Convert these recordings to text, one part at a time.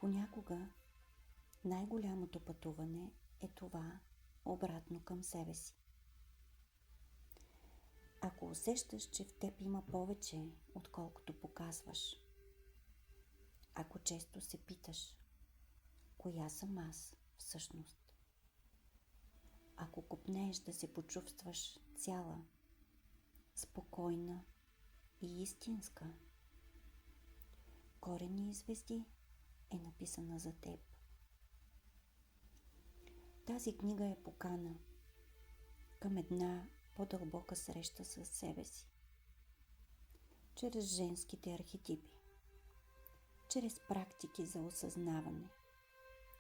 Понякога най-голямото пътуване е това обратно към себе си. Ако усещаш, че в теб има повече, отколкото показваш, ако често се питаш, коя съм аз всъщност, ако копнееш да се почувстваш цяла, спокойна и истинска, Корени и звезди е написана за теб. Тази книга е покана към една по-дълбока среща с себе си, чрез женските архетипи, чрез практики за осъзнаване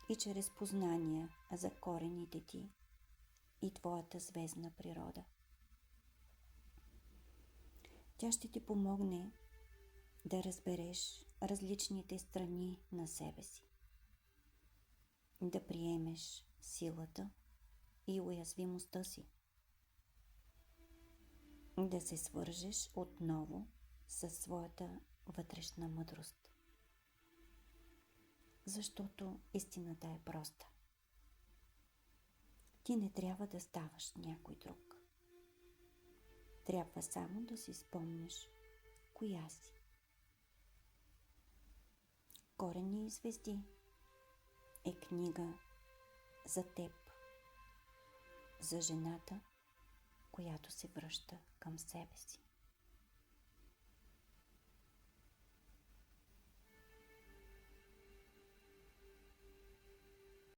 и чрез познания за корените ти и твоята звездна природа. Тя ще ти помогне да разбереш различните страни на себе си, да приемеш силата и уязвимостта си, да се свържеш отново със своята вътрешна мъдрост. Защото истината е проста. Ти не трябва да ставаш някой друг. Трябва само да си спомнеш коя си. Корени и звезди е книга за теб, за жената, която се връща към себе си.